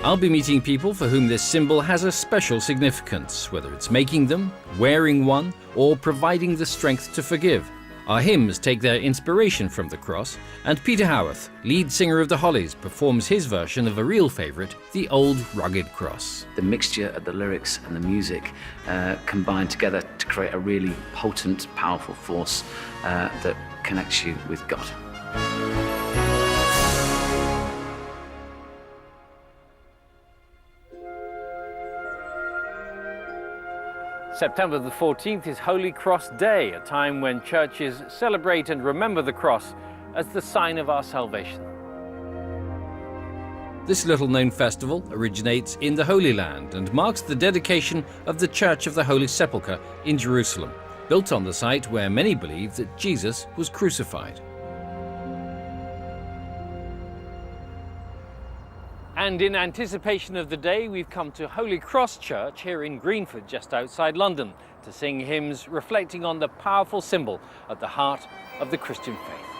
I'll be meeting people for whom this symbol has a special significance, whether it's making them, wearing one, or providing the strength to forgive. Our hymns take their inspiration from the cross, and Peter Howarth, lead singer of the Hollies, performs his version of a real favourite, the Old Rugged Cross. The mixture of the lyrics and the music combine together to create a really potent, powerful force that connects you with God. September the 14th is Holy Cross Day, a time when churches celebrate and remember the cross as the sign of our salvation. This little-known festival originates in the Holy Land and marks the dedication of the Church of the Holy Sepulchre in Jerusalem, built on the site where many believe that Jesus was crucified. And in anticipation of the day, we've come to Holy Cross Church here in Greenford, just outside London, to sing hymns reflecting on the powerful symbol at the heart of the Christian faith.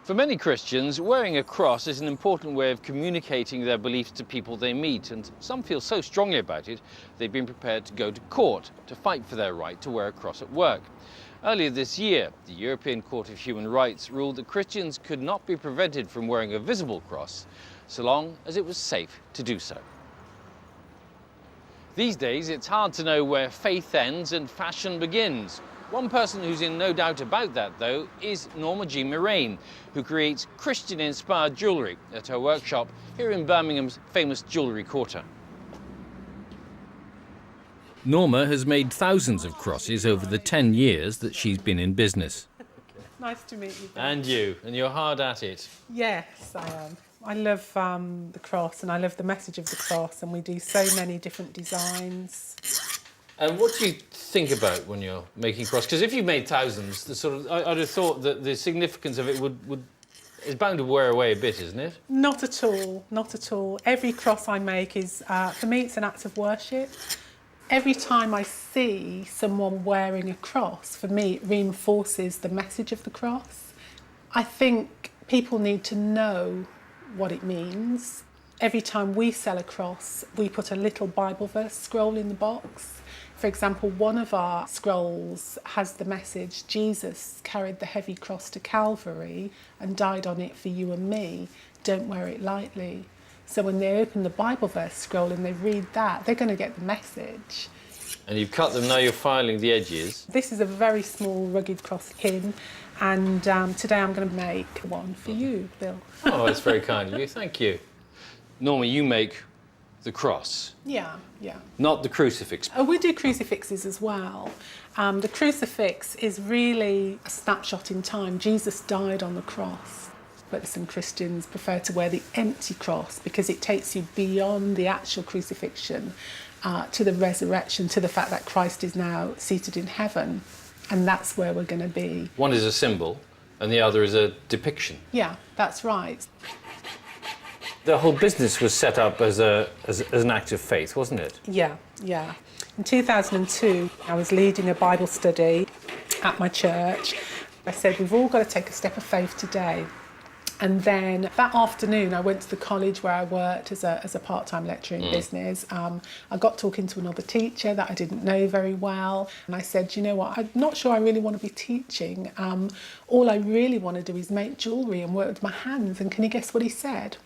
For many Christians, wearing a cross is an important way of communicating their beliefs to people they meet, and some feel so strongly about it, they've been prepared to go to court to fight for their right to wear a cross at work. Earlier this year, the European Court of Human Rights ruled that Christians could not be prevented from wearing a visible cross, so long as it was safe to do so. These days, it's hard to know where faith ends and fashion begins. One person who's in no doubt about that, though, is Norma Jean Moraine, who creates Christian-inspired jewellery at her workshop here in Birmingham's famous Jewellery Quarter. Norma has made thousands of crosses over the 10 years that she's been in business. Nice to meet you, Ben. And you, and you're hard at it. Yes, I am. I love the cross, and I love the message of the cross, and we do so many different designs. And what do you think about when you're making cross? Because if you've made thousands, I'd have thought that the significance of it is bound to wear away a bit, isn't it? Not at all, not at all. Every cross I make is, for me, it's an act of worship. Every time I see someone wearing a cross, for me, it reinforces the message of the cross. I think people need to know what it means. Every time we sell a cross, we put a little Bible verse scroll in the box. For example, one of our scrolls has the message, Jesus carried the heavy cross to Calvary and died on it for you and me. Don't wear it lightly. So when they open the Bible verse scroll and they read that, they're going to get the message. And you've cut them, now you're filing the edges. This is a very small rugged cross pin, and today I'm going to make one for you, Bill. Oh, that's very kind of you, thank you. Normally you make the cross, Yeah. not the crucifix. We do crucifixes as well. The crucifix is really a snapshot in time. Jesus died on the cross, but some Christians prefer to wear the empty cross because it takes you beyond the actual crucifixion to the resurrection, to the fact that Christ is now seated in heaven, and that's where we're going to be. One is a symbol and the other is a depiction. Yeah, that's right. The whole business was set up as an act of faith, wasn't it? Yeah. In 2002, I was leading a Bible study at my church. I said, we've all got to take a step of faith today. And then that afternoon, I went to the college where I worked as a part-time lecturer in business. I got talking to another teacher that I didn't know very well. And I said, you know what, I'm not sure I really want to be teaching. All I really want to do is make jewellery and work with my hands. And can you guess what he said?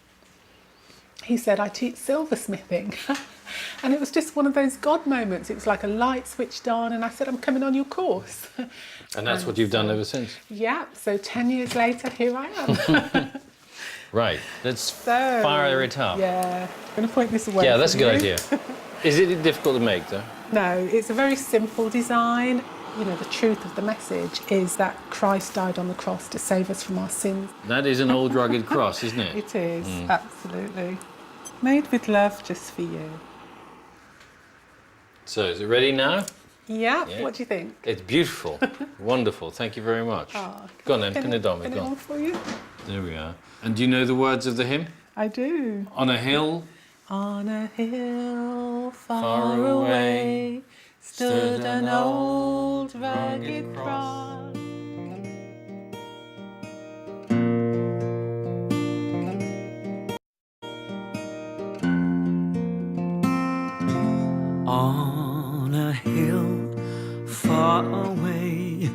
He said, I teach silversmithing. And it was just one of those God moments. It was like a light switched on, and I said, I'm coming on your course. And that's what you've done ever since? Yeah, so 10 years later, here I am. Right, let's fire it up. Yeah, I'm going to point this away. Yeah, that's a from good you. idea. Is it difficult to make, though? No, it's a very simple design. You know, the truth of the message is that Christ died on the cross to save us from our sins. That is an old rugged cross, isn't it? It is, absolutely. Made with love just for you. So, is it ready now? Yeah, Yeah. what do you think? It's beautiful. Wonderful. Thank you very much. Oh, Go on then, pin it on me. Pin it Go on on. for you. There we are. And do you know the words of the hymn? I do. On a hill, On a hill Far far away, away stood an old rugged cross. On a hill far away,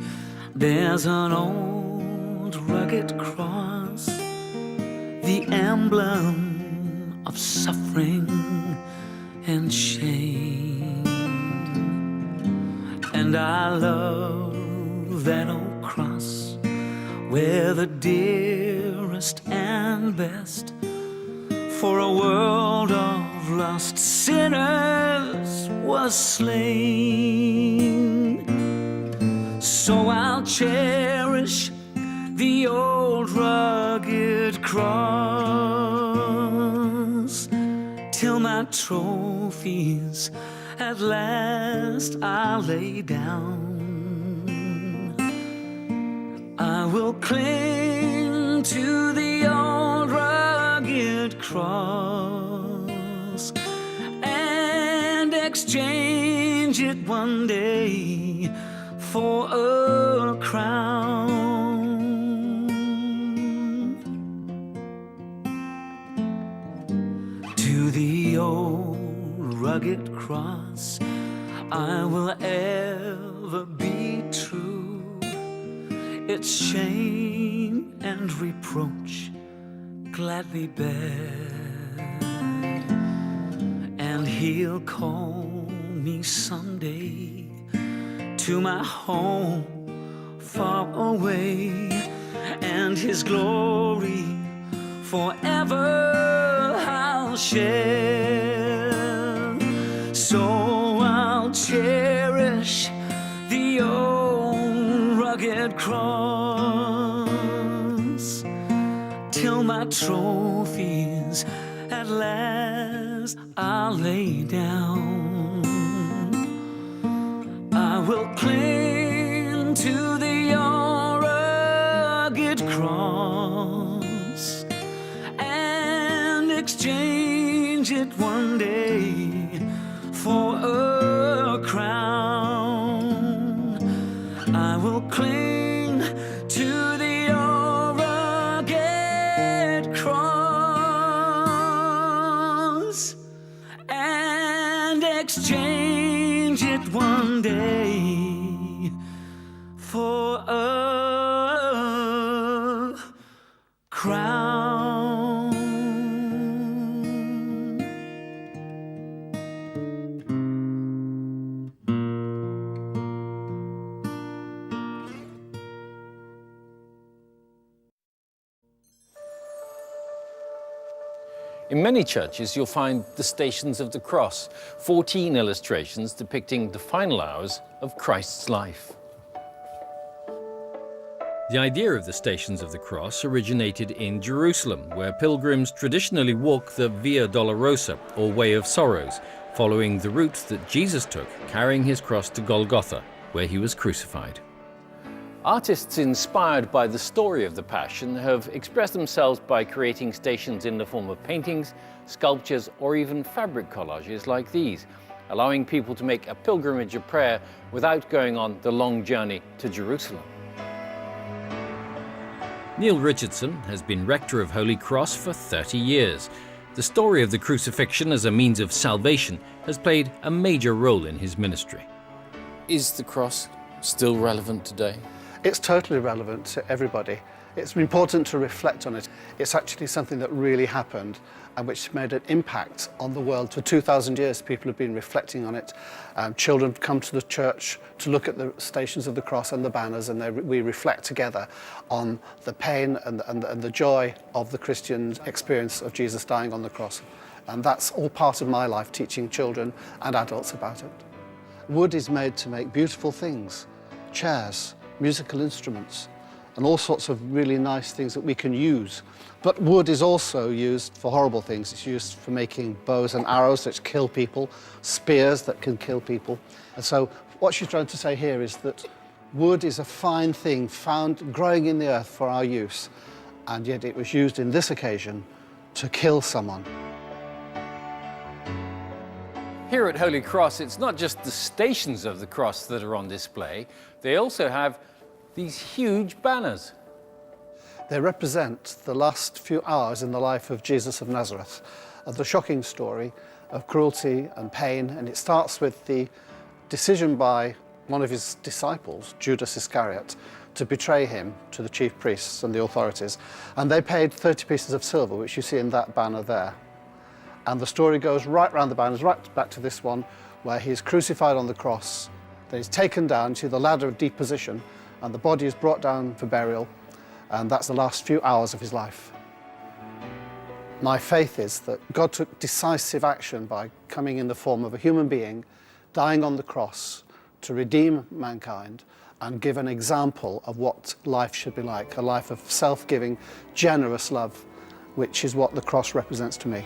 there's an old rugged cross, the emblem of suffering and shame. And I love that old cross where the dearest and best for a world of lost sinners was slain. So I'll cherish the old rugged cross till my trophies at last I lay down. I will cling to the old rugged cross and exchange it one day for a crown. To the old rugged cross I will ever be true. Its shame and reproach gladly bear, and He'll call me someday to my home far away, and His glory forever I'll share. So I'll cherish the old rugged cross till my trophies at last I'll lay down. I will cling to the old rugged cross and exchange it one day for a crown. I will cling to the old rugged cross and exchange it one day for a crown. In many churches, you'll find the Stations of the Cross, 14 illustrations depicting the final hours of Christ's life. The idea of the Stations of the Cross originated in Jerusalem, where pilgrims traditionally walk the Via Dolorosa, or Way of Sorrows, following the route that Jesus took, carrying his cross to Golgotha, where he was crucified. Artists inspired by the story of the Passion have expressed themselves by creating stations in the form of paintings, sculptures, or even fabric collages like these, allowing people to make a pilgrimage of prayer without going on the long journey to Jerusalem. Neil Richardson has been rector of Holy Cross for 30 years. The story of the crucifixion as a means of salvation has played a major role in his ministry. Is the cross still relevant today? It's totally relevant to everybody. It's important to reflect on it. It's actually something that really happened and which made an impact on the world. For 2,000 years, people have been reflecting on it. Children come to the church to look at the Stations of the Cross and the banners, and we reflect together on the pain and the joy of the Christian experience of Jesus dying on the cross. And that's all part of my life, teaching children and adults about it. Wood is made to make beautiful things, chairs, musical instruments, and all sorts of really nice things that we can use. But wood is also used for horrible things. It's used for making bows and arrows that kill people, spears that can kill people. And so what she's trying to say here is that wood is a fine thing found growing in the earth for our use, and yet it was used in this occasion to kill someone. Here at Holy Cross, it's not just the Stations of the Cross that are on display. They also have these huge banners. They represent the last few hours in the life of Jesus of Nazareth, of the shocking story of cruelty and pain, and it starts with the decision by one of his disciples, Judas Iscariot, to betray him to the chief priests and the authorities. And they paid 30 pieces of silver, which you see in that banner there. And the story goes right round the banners, right back to this one, where he's crucified on the cross, then he's taken down to the ladder of deposition, and the body is brought down for burial, and that's the last few hours of his life. My faith is that God took decisive action by coming in the form of a human being, dying on the cross to redeem mankind and give an example of what life should be like, a life of self-giving, generous love, which is what the cross represents to me.